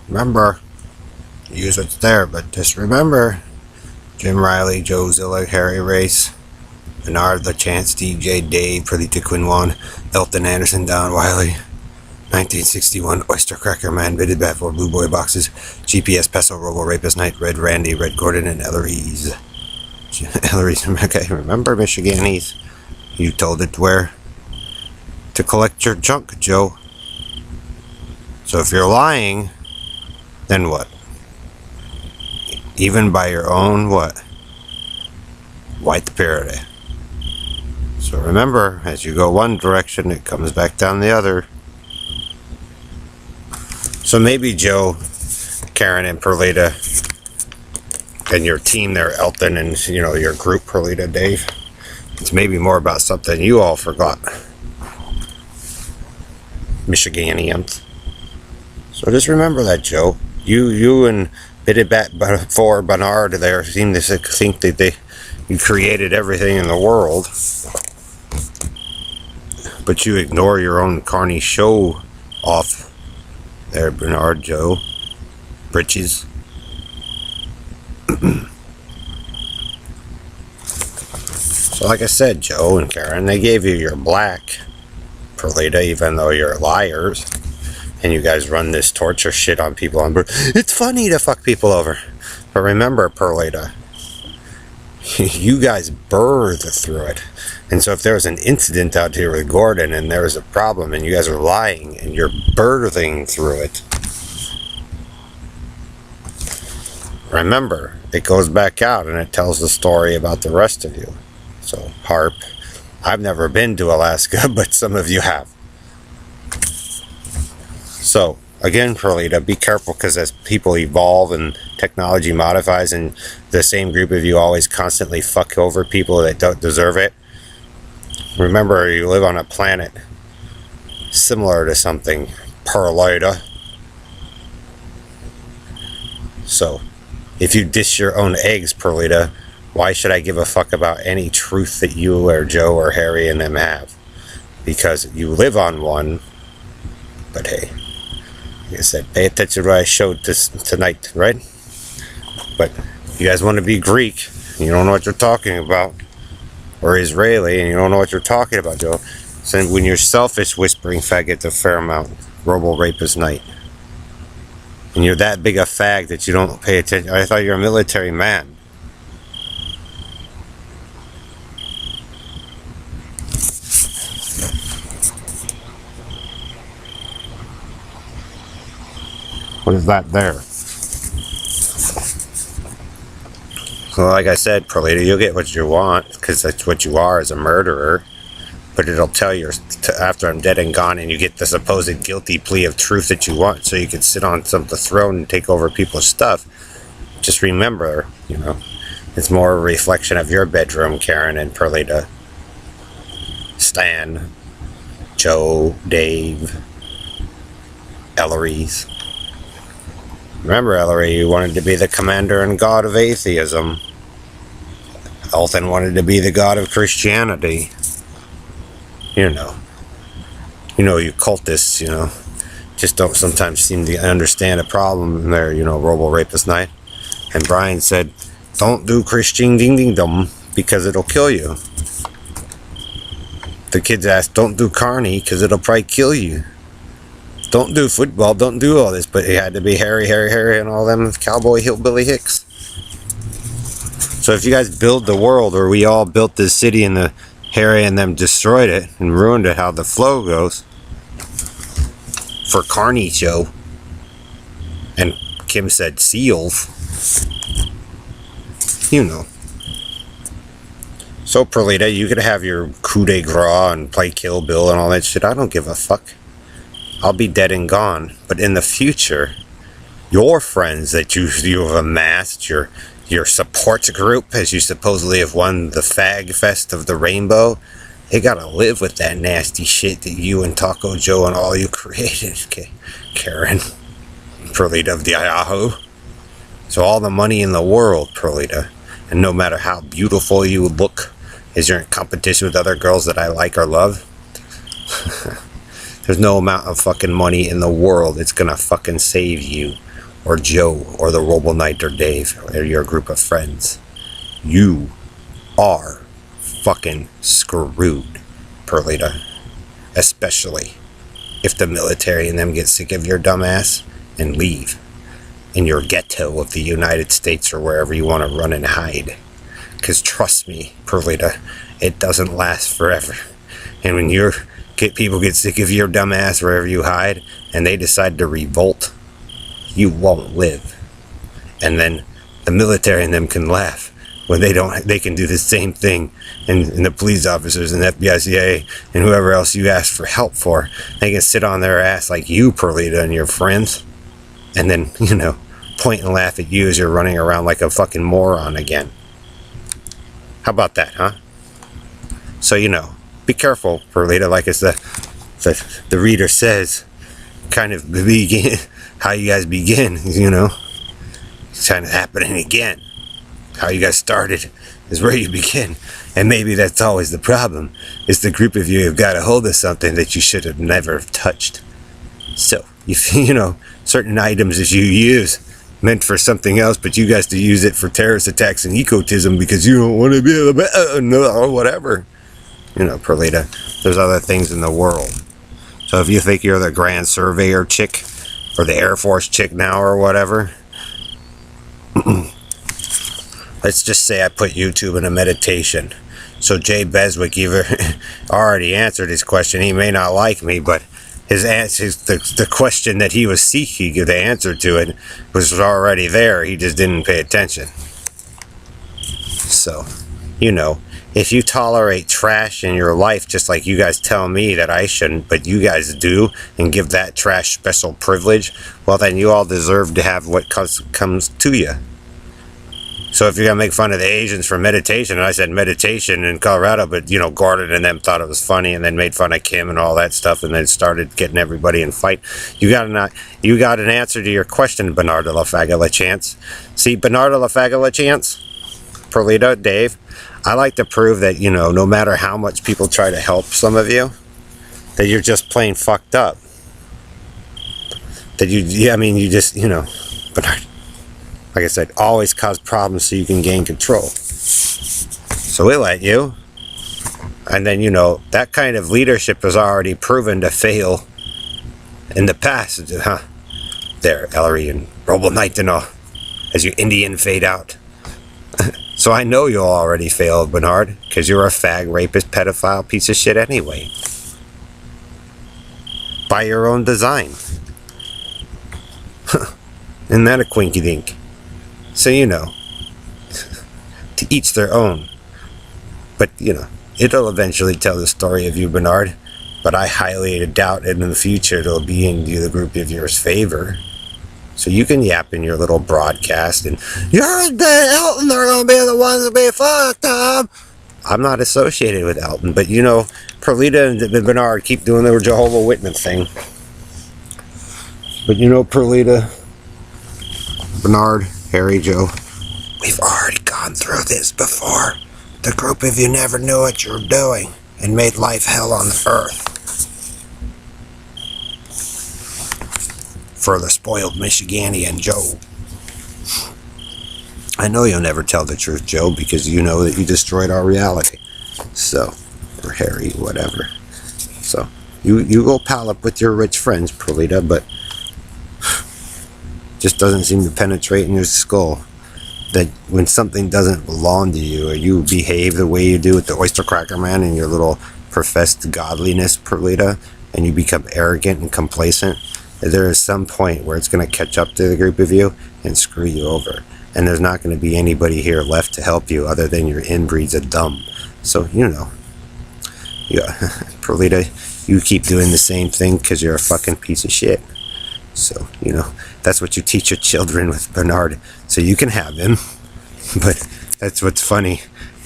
Remember, use what's there, but just remember, Jim Riley, Joe Zillig, Harry Race, Bernard LaChance, DJ Dave, Perdita Quinwan, Elton Anderson, Don Wiley, 1961, Oyster Cracker Man, Bitted Bat for Blue Boy Boxes, GPS Peso, Robo Rapist Night, Red Randy, Red Gordon, and Ellery's. Ellery's, okay, remember Michiganese? You told it where to collect your junk, Joe. So if you're lying, then what? Even by your own what? White parody. So remember, as you go one direction, it comes back down the other. So maybe Joe, Karen, and Perlita, and your team there, Elton, and your group, Perlita, Dave, it's maybe more about something you all forgot. Michiganians. So just remember that, Joe. You and Bitted Bat for Bernard there seem to think that you created everything in the world, but you ignore your own Carney show off there, Bernard, Joe, Britches. So like I said, Joe and Karen, they gave you your black, Perlita, even though you're liars. And you guys run this torture shit on people. It's funny to fuck people over. But remember, Perlita, you guys birthed through it. And so if there was an incident out here with Gordon and there was a problem and you guys are lying and you're birthing through it, remember, it goes back out and it tells the story about the rest of you. So, Harp, I've never been to Alaska, but some of you have. So, again, Perlita, be careful, because as people evolve and technology modifies and the same group of you always constantly fuck over people that don't deserve it, remember, you live on a planet similar to something, Perlita. So, if you dish your own eggs, Perlita, why should I give a fuck about any truth that you or Joe or Harry and them have? Because you live on one, but hey, like I said, pay attention to what I showed this tonight, right? But you guys want to be Greek, and you don't know what you're talking about, or Israeli, and you don't know what you're talking about, Joe. So when you're selfish, whispering faggot to Fairmount, Robo Rapist Night, and you're that big a fag that you don't pay attention. I thought you're a military man. What is that there? So like I said, Perlita, you'll get what you want, because that's what you are as a murderer. But it'll tell you after I'm dead and gone, and you get the supposed guilty plea of truth that you want, so you can sit on the throne and take over people's stuff. Just remember, it's more a reflection of your bedroom, Karen and Perlita. Stan, Joe, Dave, Ellery's. Remember, Ellery, you wanted to be the commander and god of atheism. Elton wanted to be the god of Christianity. You cultists, just don't sometimes seem to understand a problem there, Robo Rapist Night. And Brian said, don't do Christian ding ding dum, because it'll kill you. The kids asked, don't do Carney, because it'll probably kill you. Don't do football, don't do all this, but it had to be Harry, and all them cowboy hillbilly hicks. So if you guys build the world, or we all built this city and the Harry and them destroyed it and ruined it, how the flow goes, for Carney show, and Kim said seals, So Perlita, you could have your coup de grace and play Kill Bill and all that shit. I don't give a fuck. I'll be dead and gone. But in the future, your friends that you have amassed, your support group, as you supposedly have won the Fag Fest of the Rainbow, they gotta live with that nasty shit that you and Taco Joe and all you created, Karen, Perlita of the Yahoo. So all the money in the world, Perlita, and no matter how beautiful you look, as you're in competition with other girls that I like or love, there's no amount of fucking money in the world that's gonna fucking save you or Joe, or the Robo Knight, or Dave, or your group of friends, you are fucking screwed, Perlita. Especially if the military and them get sick of your dumbass and leave in your ghetto of the United States or wherever you want to run and hide. Because trust me, Perlita, it doesn't last forever. And when people get sick of your dumbass wherever you hide and they decide to revolt, you won't live. And then the military and them can laugh when they can do the same thing. And the police officers and the FBI, CIA, and whoever else you ask for help for, they can sit on their ass like you, Perlita, and your friends, and then, point and laugh at you as you're running around like a fucking moron again. How about that, huh? So, be careful, Perlita, like it's the reader says, kind of begin, how you guys begin, it's kind of happening again. How you guys started is where you begin. And maybe that's always the problem, is the group of you have got a hold of something that you should have never touched. So, certain items that you use meant for something else, but you guys to use it for terrorist attacks and ecotism because you don't want to be able to, or whatever. Perlita, there's other things in the world. So if you think you're the Grand Surveyor chick, or the Air Force chick now, or whatever, let's just say I put YouTube in a meditation. So Jay Beswick already answered his question. He may not like me, but his answer, the question that he was seeking, the answer to it, was already there. He just didn't pay attention. So, if you tolerate trash in your life, just like you guys tell me that I shouldn't, but you guys do, and give that trash special privilege, well, then you all deserve to have what comes to you. So if you're going to make fun of the Asians for meditation, and I said meditation in Colorado, but, Gordon and them thought it was funny and then made fun of Kim and all that stuff and then started getting everybody in fight. You got an answer to your question, Bernard La Chance. See, Bernard La Chance, Perlita, Dave, I like to prove that, no matter how much people try to help some of you, that you're just plain fucked up. That you just, Bernard, like I said, always cause problems so you can gain control. So we let you. And then, that kind of leadership is already proven to fail in the past. Huh? There, Ellery and Robo Knight and all, as you Indian fade out. So I know you'll already fail, Bernard, because you're a fag, rapist, pedophile piece of shit anyway. By your own design. Isn't that a quinky dink? So, to each their own. But, it'll eventually tell the story of you, Bernard. But I highly doubt in the future it'll be in the group of yours' favor. So you can yap in your little broadcast and, you're Elton, they're going to be the ones to be fucked up. I'm not associated with Elton, but, Perlita and Bernard keep doing their Jehovah's Witness thing. But, Perlita, Bernard, Harry, Joe, we've already gone through this before. The group of you never knew what you were doing and made life hell on earth. For the spoiled Michiganian Joe. I know you'll never tell the truth, Joe, because you know that you destroyed our reality. So, or Harry, whatever. So, you go pal up with your rich friends, Perlita, but just doesn't seem to penetrate in your skull that when something doesn't belong to you, or you behave the way you do with the Oyster Cracker Man and your little professed godliness, Perlita, and you become arrogant and complacent, there is some point where it's going to catch up to the group of you and screw you over. And there's not going to be anybody here left to help you other than your inbreeds of dumb. So, yeah, Perlita, you keep doing the same thing because you're a fucking piece of shit. So, that's what you teach your children with Bernard. So you can have him. But that's what's funny,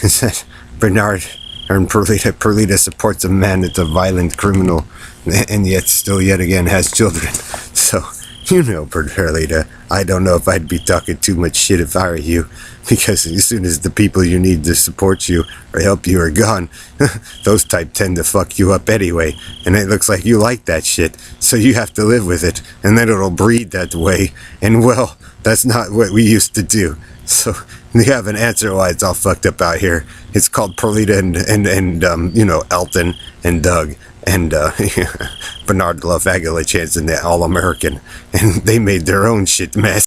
is that Bernard and Perlita supports a man that's a violent criminal and yet still yet again has children. So You know, Perlita, I don't know if I'd be talking too much shit if I were you, because as soon as the people you need to support you or help you are gone, those type tend to fuck you up anyway, and it looks like you like that shit, so you have to live with it, and then it'll breed that way, and well, that's not what we used to do. So, you have an answer why it's all fucked up out here. It's called Perlita and you know, Elton and Doug and Bernard LaVagalachance and the All-American, and they made their own shit mess.